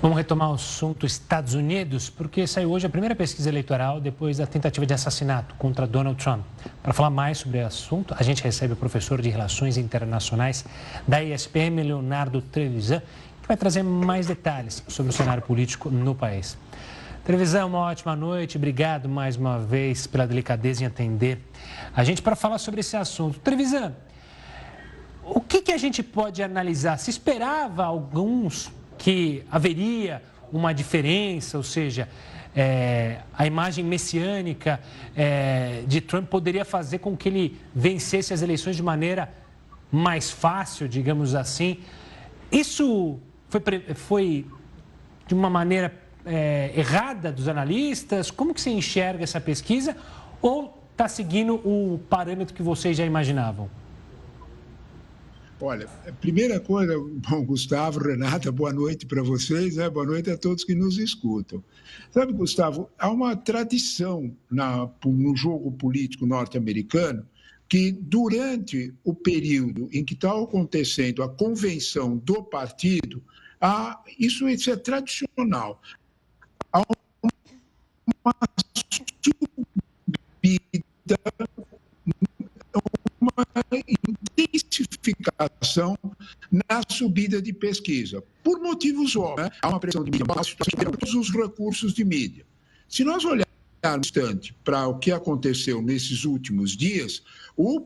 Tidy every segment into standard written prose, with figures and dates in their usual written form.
Vamos retomar o assunto Estados Unidos, porque saiu hoje a primeira pesquisa eleitoral depois da tentativa de assassinato contra Donald Trump. Para falar mais sobre o assunto, a gente recebe o professor de Relações Internacionais da ESPM, Leonardo Trevisan, que vai trazer mais detalhes sobre o cenário político no país. Trevisan, uma ótima noite. Obrigado mais uma vez pela delicadeza em atender a gente para falar sobre esse assunto. Trevisan, o que a gente pode analisar? Se esperava alguns que haveria uma diferença, ou seja, a imagem messiânica de Trump poderia fazer com que ele vencesse as eleições de maneira mais fácil, digamos assim. Isso foi de uma maneira errada dos analistas? Como que você enxerga essa pesquisa? Ou está seguindo o parâmetro que vocês já imaginavam? Olha, a primeira coisa, bom, Gustavo, Renata, boa noite para vocês, boa noite a todos que nos escutam. Sabe, Gustavo, há uma tradição no jogo político norte-americano que, durante o período em que está acontecendo a convenção do partido, isso é tradicional. Há uma subida, uma intensificação na subida de pesquisa, por motivos óbvios, né? Há uma pressão de mídia, todos os recursos de mídia. Se nós olharmos um instante para o que aconteceu nesses últimos dias, o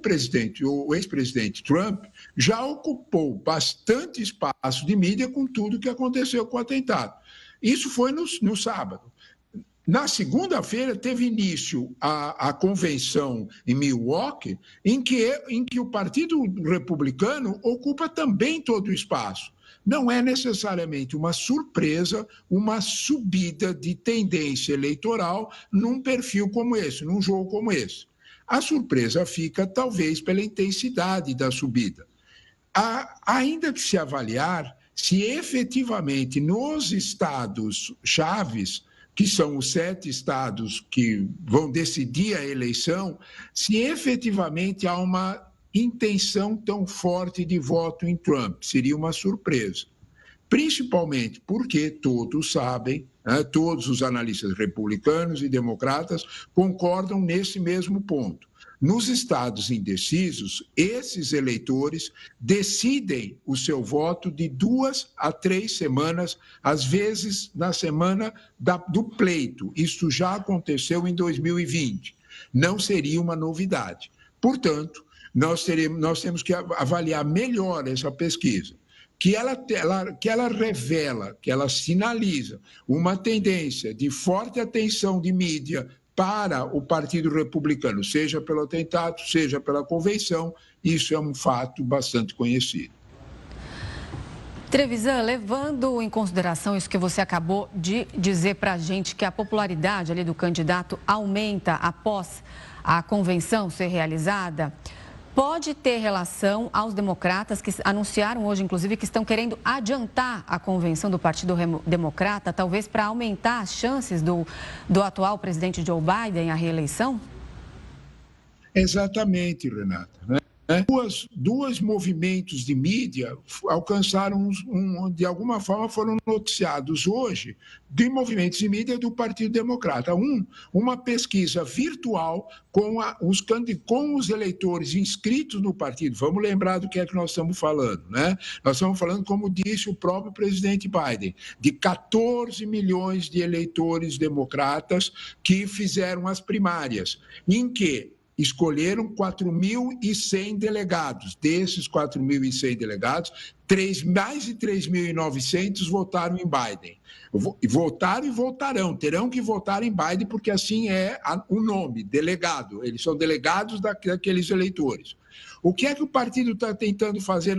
ex-presidente Trump já ocupou bastante espaço de mídia com tudo o que aconteceu com o atentado. Isso foi no sábado. Na segunda-feira, teve início a convenção em Milwaukee, em que o Partido Republicano ocupa também todo o espaço. Não é necessariamente uma surpresa, uma subida de tendência eleitoral num perfil como esse, num jogo como esse. A surpresa fica, talvez, pela intensidade da subida. Ainda que se avaliar se efetivamente nos estados chaves, que são os 7 estados que vão decidir a eleição, se efetivamente há uma intenção tão forte de voto em Trump. Seria uma surpresa. Principalmente porque todos sabem, todos os analistas republicanos e democratas concordam nesse mesmo ponto. Nos estados indecisos, esses eleitores decidem o seu voto de 2 a 3 semanas, às vezes na semana do pleito. Isso já aconteceu em 2020. Não seria uma novidade. Portanto, nós temos que avaliar melhor essa pesquisa, que ela revela, que ela sinaliza uma tendência de forte atenção de mídia para o Partido Republicano, seja pelo atentado, seja pela convenção. Isso é um fato bastante conhecido. Trevisan, levando em consideração isso que você acabou de dizer para a gente, que a popularidade ali do candidato aumenta após a convenção ser realizada, pode ter relação aos democratas que anunciaram hoje, inclusive, que estão querendo adiantar a convenção do Partido Democrata, talvez para aumentar as chances do atual presidente Joe Biden à reeleição? Exatamente, Renata. Dois movimentos de mídia alcançaram, de alguma forma, foram noticiados hoje, de movimentos de mídia do Partido Democrata. Uma pesquisa virtual com os eleitores inscritos no partido. Vamos lembrar do que é que nós estamos falando, né? Nós estamos falando, como disse o próprio presidente Biden, de 14 milhões de eleitores democratas que fizeram as primárias, em que escolheram 4.100 delegados. Desses 4.100 delegados, mais de 3.900 votaram em Biden. Votaram e votarão, terão que votar em Biden, porque assim é o nome, delegado. Eles são delegados daqueles eleitores. O que é que o partido está tentando fazer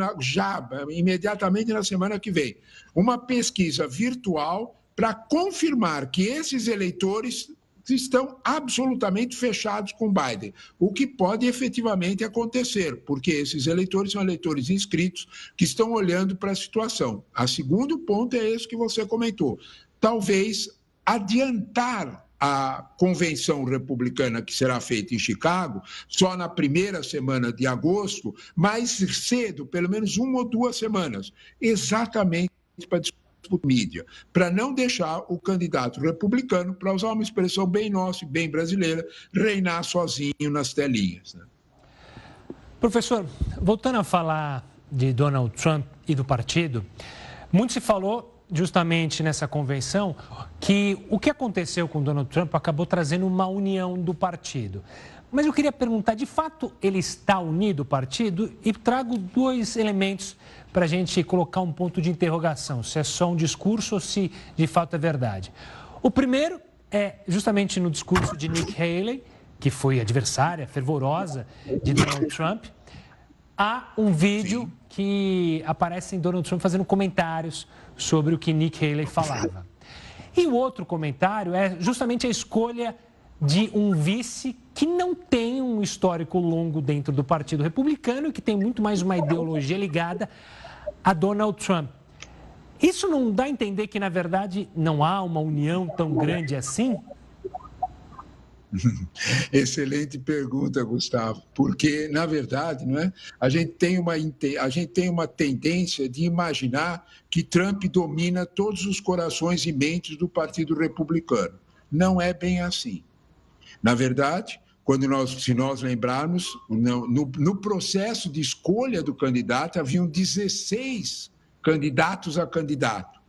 imediatamente na semana que vem? Uma pesquisa virtual para confirmar que esses eleitores estão absolutamente fechados com Biden, o que pode efetivamente acontecer, porque esses eleitores são eleitores inscritos que estão olhando para a situação. O segundo ponto é esse que você comentou. Talvez adiantar a convenção republicana que será feita em Chicago, só na primeira semana de agosto, mais cedo, pelo menos 1 ou 2 semanas, exatamente para discutir por mídia, para não deixar o candidato republicano, para usar uma expressão bem nossa e bem brasileira, reinar sozinho nas telinhas. Né? Professor, voltando a falar de Donald Trump e do partido, muito se falou justamente nessa convenção que o que aconteceu com Donald Trump acabou trazendo uma união do partido. Mas eu queria perguntar, de fato, ele está unido o partido? E trago dois elementos para a gente colocar um ponto de interrogação, se é só um discurso ou se de fato é verdade. O primeiro é justamente no discurso de Nikki Haley, que foi adversária fervorosa de Donald Trump. Há um vídeo que aparece em Donald Trump fazendo comentários sobre o que Nikki Haley falava. E o outro comentário é justamente a escolha de um vice que não tem um histórico longo dentro do Partido Republicano e que tem muito mais uma ideologia ligada a Donald Trump. Isso não dá a entender que, na verdade, não há uma união tão grande assim? Excelente pergunta, Gustavo, porque, na verdade, não é? a gente tem uma tendência de imaginar que Trump domina todos os corações e mentes do Partido Republicano. Não é bem assim. Na verdade, se nós lembrarmos, no processo de escolha do candidato, haviam 16 candidatos a candidato.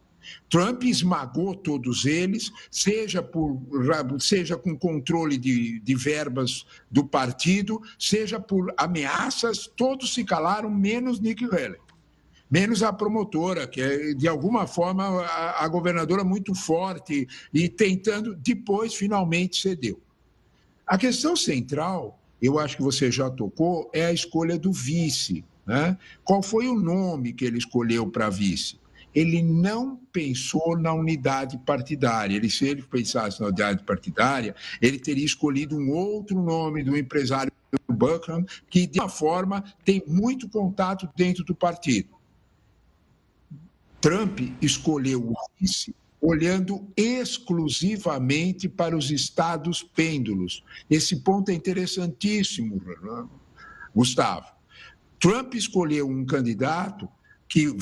Trump esmagou todos eles, seja com controle de verbas do partido, seja por ameaças, todos se calaram, menos Nikki Haley. Menos a promotora, que é, de alguma forma, a governadora muito forte e tentando, depois, finalmente cedeu. A questão central, eu acho que você já tocou, é a escolha do vice. Né? Qual foi o nome que ele escolheu para vice? Ele não pensou na unidade partidária. Se ele pensasse na unidade partidária, ele teria escolhido um outro nome do empresário Buckham, que, de uma forma, tem muito contato dentro do partido. Trump escolheu o vice olhando exclusivamente para os estados pêndulos. Esse ponto é interessantíssimo, Gustavo. Trump escolheu um candidato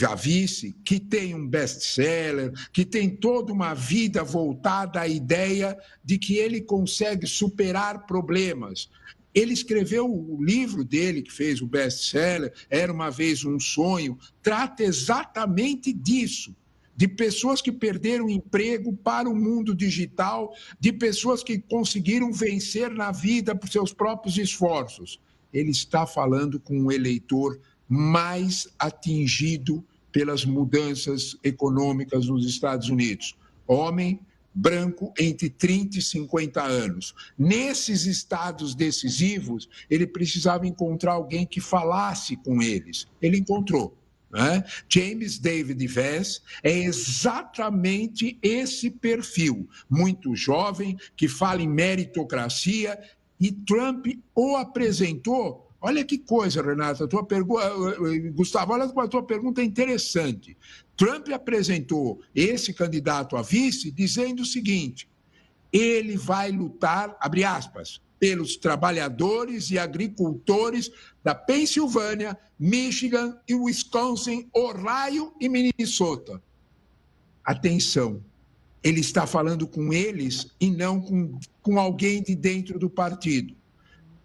a vice, que tem um best-seller, que tem toda uma vida voltada à ideia de que ele consegue superar problemas. Ele escreveu o livro dele, que fez o best-seller, Era Uma Vez um Sonho, trata exatamente disso, de pessoas que perderam emprego para o mundo digital, de pessoas que conseguiram vencer na vida por seus próprios esforços. Ele está falando com um eleitor mais atingido pelas mudanças econômicas nos Estados Unidos. Homem, branco, entre 30 e 50 anos. Nesses estados decisivos, ele precisava encontrar alguém que falasse com eles. Ele encontrou. Né? James David Vance é exatamente esse perfil, muito jovem, que fala em meritocracia, e Trump o apresentou. Olha que coisa, Renata, Gustavo, olha a tua pergunta é interessante. Trump apresentou esse candidato a vice dizendo o seguinte: ele vai lutar, abre aspas, pelos trabalhadores e agricultores da Pensilvânia, Michigan e Wisconsin, Ohio e Minnesota. Atenção, ele está falando com eles e não com alguém de dentro do partido.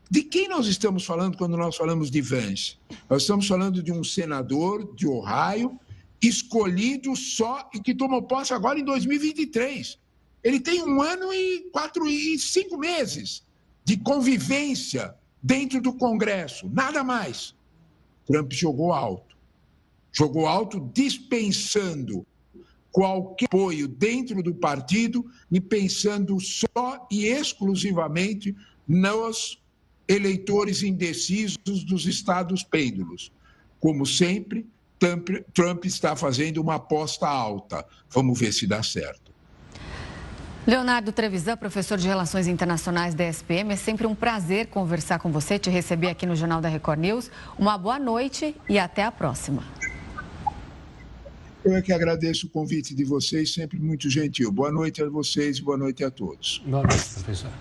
De quem nós estamos falando quando nós falamos de Vance? Nós estamos falando de um senador de Ohio, escolhido só e que tomou posse agora em 2023. Ele tem 1 ano e 5 meses de convivência dentro do Congresso, nada mais. Trump jogou alto dispensando qualquer apoio dentro do partido e pensando só e exclusivamente nos eleitores indecisos dos estados pêndulos. Como sempre, Trump está fazendo uma aposta alta. Vamos ver se dá certo. Leonardo Trevisan, professor de Relações Internacionais da SPM, é sempre um prazer conversar com você, te receber aqui no Jornal da Record News. Uma boa noite e até a próxima. Eu é que agradeço o convite de vocês, sempre muito gentil. Boa noite a vocês e boa noite a todos. Boa noite, professor.